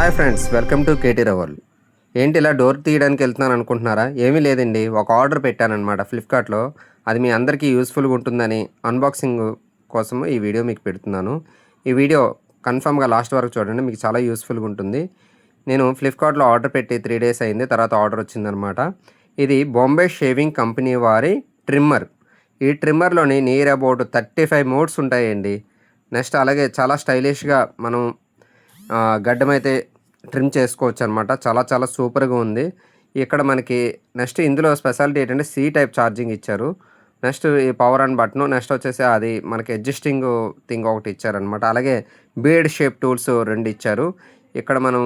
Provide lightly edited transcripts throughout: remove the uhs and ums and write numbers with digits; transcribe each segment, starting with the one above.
Hi friends, welcome to KT Raval. ఏంటి ఇలా door తీయడానికి వెళ్తున్నాను అనుకుంటున్నారా? ఏమీ లేదండి, ఒక ఆర్డర్ పెట్టానన్నమాట ఫ్లిప్కార్ట్లో. అది మీ అందరికీ యూస్ఫుల్గా ఉంటుందని అన్బాక్సింగ్ కోసం ఈ వీడియో మీకు పెడుతున్నాను. ఈ వీడియో కన్ఫామ్గా లాస్ట్ వరకు చూడండి, మీకు చాలా యూస్ఫుల్గా ఉంటుంది. నేను ఫ్లిప్కార్ట్లో ఆర్డర్ పెట్టి 3 డేస్ అయింది, తర్వాత ఆర్డర్ వచ్చిందనమాట. ఇది బాంబే షేవింగ్ కంపెనీ వారి ట్రిమ్మర్. ఈ ట్రిమ్మర్లోని నియర్ అబౌట్ 35 మోడ్స్ ఉంటాయండి. నెక్స్ట్ అలాగే చాలా స్టైలిష్గా మనం గడ్డమైతే ట్రిమ్ చేసుకోవచ్చు అనమాట. చాలా చాలా సూపర్గా ఉంది. ఇక్కడ మనకి నెక్స్ట్ ఇందులో స్పెషాలిటీ ఏంటంటే సి టైప్ ఛార్జింగ్ ఇచ్చారు. నెక్స్ట్ ఈ పవర్ ఆన్ బటను, నెక్స్ట్ వచ్చేసి అది మనకి అడ్జస్టింగ్ థింగ్ ఒకటి ఇచ్చారనమాట. అలాగే బియర్డ్ షేప్ టూల్స్ 2 ఇచ్చారు. ఇక్కడ మనం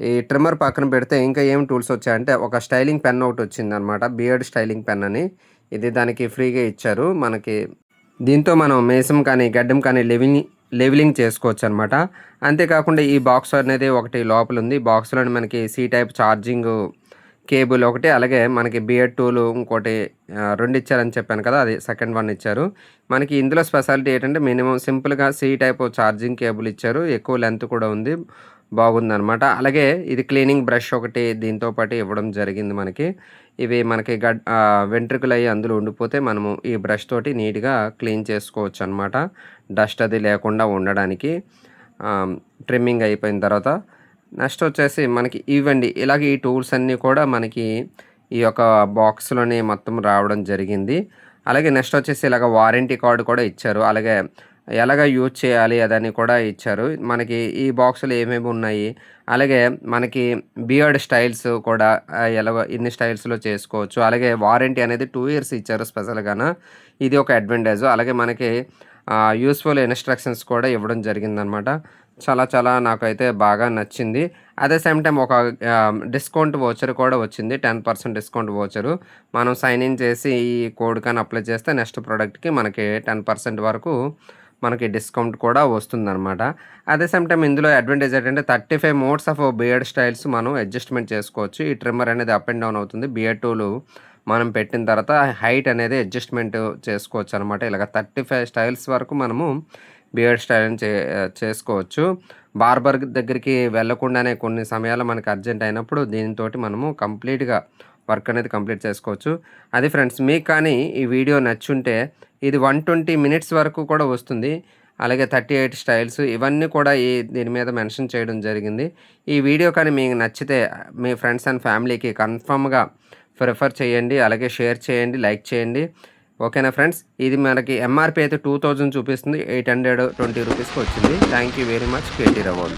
ఈ ట్రిమ్మర్ పక్కన పెడితే ఇంకా ఏం టూల్స్ వచ్చాయంటే ఒక స్టైలింగ్ పెన్ ఒకటి వచ్చిందనమాట, బియర్డ్ స్టైలింగ్ పెన్ అని. ఇది దానికి ఫ్రీగా ఇచ్చారు మనకి. దీంతో మనం మేసం కానీ గడ్డం కానీ లెవెలింగ్ చేసుకోవచ్చు అనమాట. అంతేకాకుండా ఈ బాక్స్ అనేది ఒకటి లోపల ఉంది. బాక్స్లోని మనకి సి టైప్ ఛార్జింగ్ కేబుల్ ఒకటి, అలాగే మనకి బియర్డ్ టూల్ ఇంకోటి 2 ఇచ్చారని చెప్పాను కదా, అది సెకండ్ వన్ ఇచ్చారు. మనకి ఇందులో స్పెషాలిటీ ఏంటంటే మినిమం సింపుల్గా సి టైప్ ఛార్జింగ్ కేబుల్ ఇచ్చారు, ఎక్కువ లెంత్ కూడా ఉంది, బాగుందనమాట. అలాగే ఇది క్లీనింగ్ బ్రష్ ఒకటి దీంతో పాటు ఇవ్వడం జరిగింది మనకి. ఇవి మనకి వెంట్రుకలు అయ్యి అందులో ఉండిపోతే మనము ఈ బ్రష్ తోటి నీట్గా క్లీన్ చేసుకోవచ్చు అనమాట, డస్ట్ అది లేకుండా ఉండడానికి. ట్రిమ్మింగ్ అయిపోయిన తర్వాత నెక్స్ట్ వచ్చేసి మనకి ఇవ్వండి ఇలాగే ఈ టూల్స్ అన్నీ కూడా మనకి ఈ యొక్క బాక్స్లోనే మొత్తం రావడం జరిగింది. అలాగే నెక్స్ట్ వచ్చేసి ఇలాగ వారంటీ కార్డు కూడా ఇచ్చారు. అలాగే ఎలాగ యూజ్ చేయాలి అదని కూడా ఇచ్చారు. మనకి ఈ బాక్సులు ఏమేమి ఉన్నాయి, అలాగే మనకి బియర్డ్ స్టైల్స్ కూడా ఎలాగ ఇన్ని స్టైల్స్లో చేసుకోవచ్చు. అలాగే వారంటీ అనేది 2 ఇయర్స్ ఇచ్చారు స్పెషల్గాన, ఇది ఒక అడ్వాంటేజ్. అలాగే మనకి యూస్ఫుల్ ఇన్స్ట్రక్షన్స్ కూడా ఇవ్వడం జరిగిందనమాట. చాలా చాలా నాకైతే బాగా నచ్చింది. అట్ ద సేమ్ టైం ఒక డిస్కౌంట్ వోచర్ కూడా వచ్చింది, 10% డిస్కౌంట్ వోచరు. మనం సైన్ ఇన్ చేసి ఈ కోడ్ కానీ అప్లై చేస్తే నెక్స్ట్ ప్రోడక్ట్కి మనకి 10% వరకు మనకి డిస్కౌంట్ కూడా వస్తుందన్నమాట. అట్ ద సేమ్ టైం ఇందులో అడ్వాంటేజ్ ఏంటంటే 35 మోడ్స్ ఆఫ్ బియర్డ్ స్టైల్స్ మనం అడ్జస్ట్మెంట్ చేసుకోవచ్చు. ఈ ట్రిమ్మర్ అనేది అప్ అండ్ డౌన్ అవుతుంది. బియర్డ్ టూలు మనం పెట్టిన తర్వాత హైట్ అనేది అడ్జస్ట్మెంట్ చేసుకోవచ్చు అనమాట. ఇలాగ 35 స్టైల్స్ వరకు మనము బియర్డ్ స్టైల్ని చేసుకోవచ్చు. బార్బర్ దగ్గరికి వెళ్ళకుండానే కొన్ని సమయాల్లో మనకి అర్జెంట్ అయినప్పుడు దీనితో మనము కంప్లీట్గా వర్క్ అనేది కంప్లీట్ చేసుకోవచ్చు. అది ఫ్రెండ్స్, మీకు కానీ ఈ వీడియో నచ్చుంటే ఇది 120 మినిట్స్ వరకు కూడా వస్తుంది. అలాగే 38 స్టైల్స్ ఇవన్నీ కూడా దీని మీద మెన్షన్ చేయడం జరిగింది. ఈ వీడియో కానీ మీకు నచ్చితే మీ ఫ్రెండ్స్ అండ్ ఫ్యామిలీకి కన్ఫర్మ్గా ప్రిఫర్ చేయండి, అలాగే షేర్ చేయండి, లైక్ చేయండి. ఓకేనా ఫ్రెండ్స్, ఇది మనకి ఎంఆర్పి అయితే 2000 చూపిస్తుంది, 820 రూపీస్కి వచ్చింది. Thank you very much, KT రవల్.